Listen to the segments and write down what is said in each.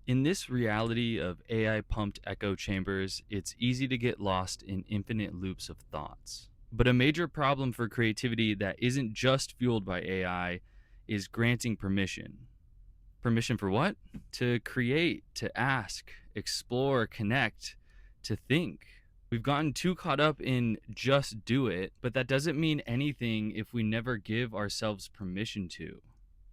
In this reality of AI pumped echo chambers, it's easy to get lost in infinite loops of thoughts. But a major problem for creativity that isn't just fueled by AI is granting permission. Permission for what? To create, to ask, explore, connect, to think. We've gotten too caught up in just do it, but that doesn't mean anything if we never give ourselves permission to.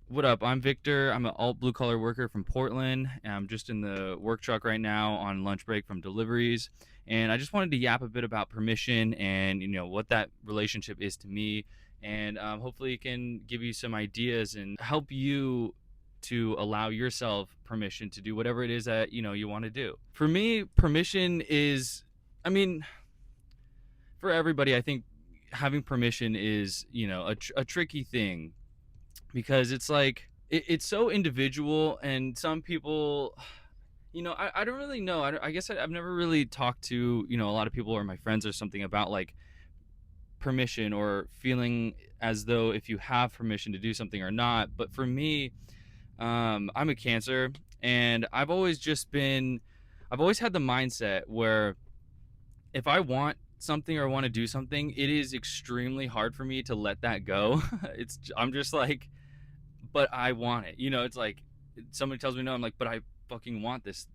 What up? I'm Victor. I'm an alt blue collar worker from Portland. And I'm just in the work truck right now on lunch break from deliveries. And I just wanted to yap a bit about permission and what that relationship is to me. And hopefully it can give you some ideas and help you to allow yourself permission to do whatever it is that you want to do. For me, permission is, I mean, for everybody, I think having permission is a tricky thing because it's like it's so individual, and some people, I don't really know. I guess I've never really talked to a lot of people or my friends or something about like permission or feeling as though if you have permission to do something or not. But for me, I'm a Cancer, and I've always had the mindset where if I want something or want to do something, it is extremely hard for me to let that go. I'm just like, but I want it. It's like somebody tells me no, I'm like, but I fucking want this.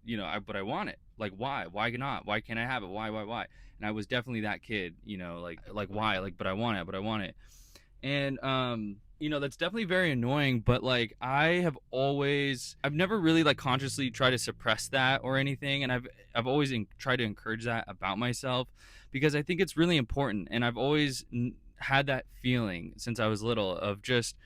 But I want it. Like, why? Why not? Why can't I have it? Why? And I was definitely that kid. Like why? Like, but I want it. But I want it. And that's definitely very annoying. But like, I've never really like consciously tried to suppress that or anything. And I've always tried to encourage that about myself because I think it's really important. And I've always had that feeling since I was little of just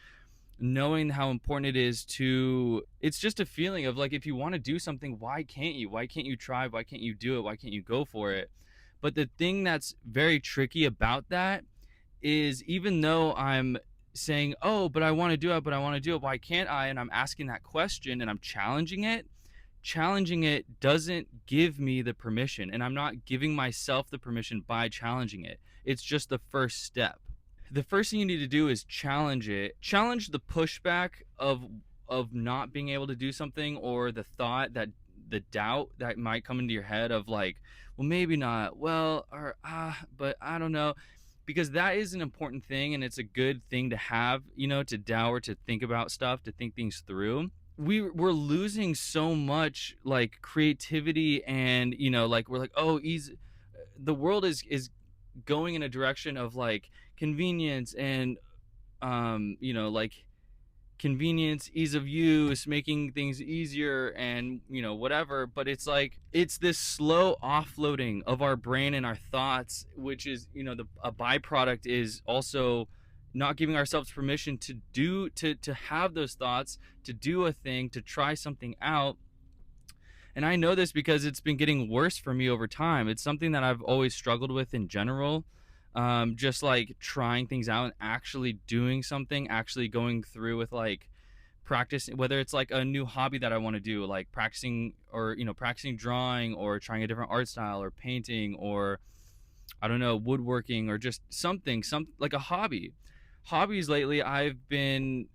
knowing how important it is to, it's just a feeling of like, if you want to do something, why can't you try, why can't you do it, why can't you go for it? But the thing that's very tricky about that is, even though I'm saying, oh, but I want to do it, why can't I, and I'm asking that question and I'm challenging it doesn't give me the permission, and I'm not giving myself the permission by challenging it. It's just the first step. The first thing you need to do is challenge the pushback of not being able to do something, or the doubt that might come into your head of like, well, maybe not, well, or but I don't know, because that is an important thing, and it's a good thing to have, to doubt or to think about stuff, to think things through. We're losing so much like creativity, and like we're like, oh, easy. The world is going in a direction of like convenience and like convenience, ease of use, making things easier, and whatever. But it's like, it's this slow offloading of our brain and our thoughts, which is, a byproduct is also not giving ourselves permission to have those thoughts, to do a thing, to try something out. And I know this because it's been getting worse for me over time. It's something that I've always struggled with in general. Just like trying things out and actually doing something, actually going through with like practice, whether it's like a new hobby that I want to do, like practicing, or practicing drawing, or trying a different art style, or painting, or I don't know, woodworking, or just some like a hobby. Hobbies lately I've been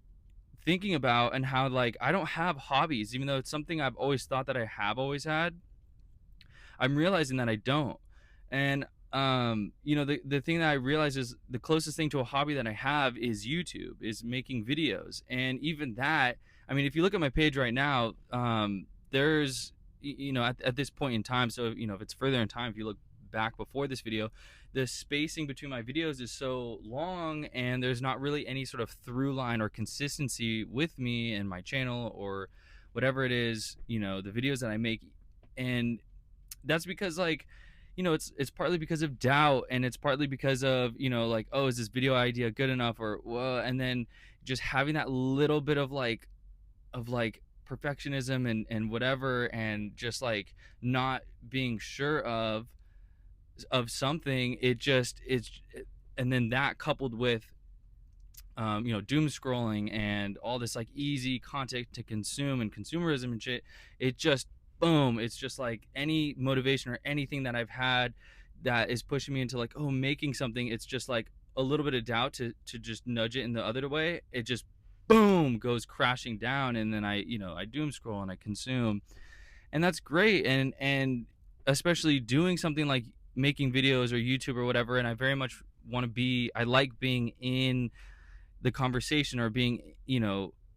thinking about, and how like I don't have hobbies, even though it's something I've always thought that I have always had. I'm realizing that I don't. And the thing that I realize is the closest thing to a hobby that I have is YouTube, is making videos. And even that, I mean, if you look at my page right now, there's at this point in time, so if it's further in time, if you look back before this video, the spacing between my videos is so long, and there's not really any sort of through line or consistency with me and my channel, or whatever it is, the videos that I make. And that's because like, it's partly because of doubt, and it's partly because of like, oh, is this video idea good enough, or well, and then just having that little bit of like perfectionism and whatever, and just like not being sure of something. And then that coupled with doom scrolling and all this like easy content to consume and consumerism and shit, it just, boom, it's just like any motivation or anything that I've had that is pushing me into like, oh, making something, it's just like a little bit of doubt to just nudge it in the other way. It just, boom, goes crashing down, and then I doom scroll and I consume. and that's great. And especially doing something like making videos or YouTube or whatever, and I very much want to be, I like being in the conversation, or being,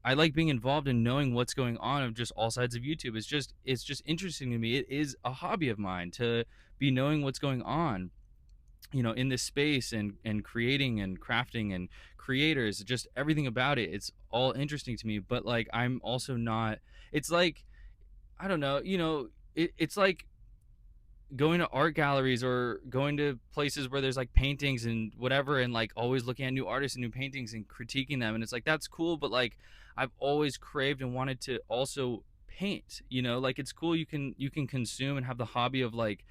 I like being involved in knowing what's going on of just all sides of YouTube. It's just interesting to me. It is a hobby of mine to be knowing what's going on, in this space, and creating and crafting and creators, just everything about it. It's all interesting to me, but like I'm also not, it's like, I don't know, it's like going to art galleries or going to places where there's like paintings and whatever, and like always looking at new artists and new paintings and critiquing them, and it's like that's cool, but like I've always craved and wanted to also paint, like it's cool, you can consume and have the hobby of like,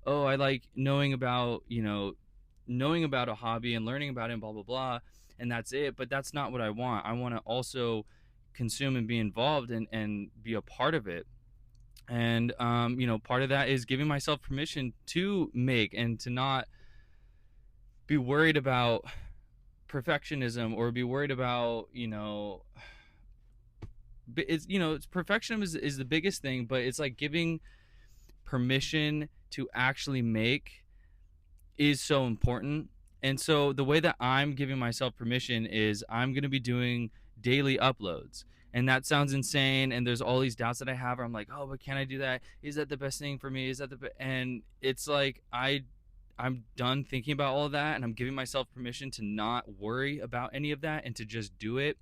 oh, I like knowing about a hobby and learning about it and blah blah blah, and that's it. But that's not what I want. I want to also consume and be involved and be a part of it. And part of that is giving myself permission to make, and to not be worried about perfectionism, or be worried about, it's perfectionism is the biggest thing, but it's like giving permission to actually make is so important. And so the way that I'm giving myself permission is I'm going to be doing daily uploads. And that sounds insane, and there's all these doubts that I have where I'm like, "Oh, but can I do that? Is that the best thing for me? Is that and it's like I'm done thinking about all of that, and I'm giving myself permission to not worry about any of that, and to just do it.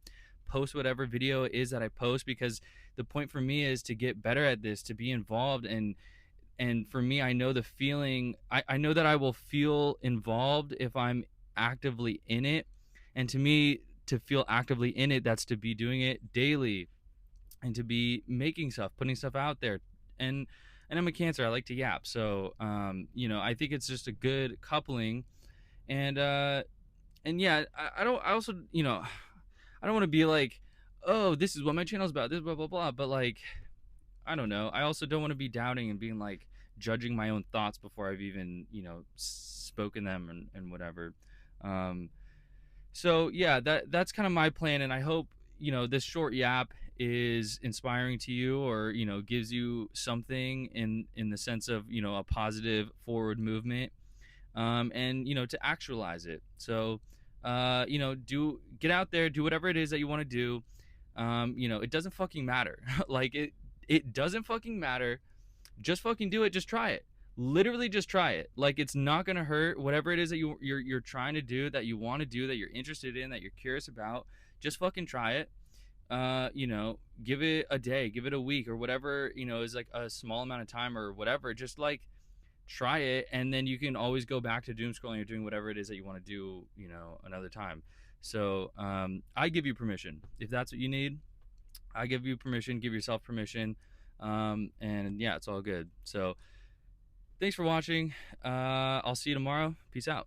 Post whatever video it is that I post, because the point for me is to get better at this, to be involved. And for me, I know the feeling, I know that I will feel involved if I'm actively in it. And to me, to feel actively in it, that's to be doing it daily, and to be making stuff, putting stuff out there. And I'm a Cancer, I like to yap. So I think it's just a good coupling. And yeah, I don't, I also, I don't want to be like, oh, this is what my channel's about, this blah blah blah, but like, I don't know. I also don't want to be doubting and being like judging my own thoughts before I've even, spoken them, and whatever. Um, so yeah, that's kind of my plan, and I hope, this short yap is inspiring to you, or gives you something in the sense of, a positive forward movement, and to actualize it. So do get out there, do whatever it is that you want to do. It doesn't fucking matter. Like it doesn't fucking matter. Just fucking do it. Just try it. Literally just try it. Like it's not gonna hurt. Whatever it is that you're trying to do, that you want to do, that you're interested in, that you're curious about, just fucking try it. Give it a day, give it a week, or whatever, is like a small amount of time or whatever. Just like try it, and then you can always go back to doom scrolling or doing whatever it is that you want to do, another time. So I give you permission if that's what you need. I give you permission, give yourself permission. And yeah, it's all good. So thanks for watching. I'll see you tomorrow. Peace out.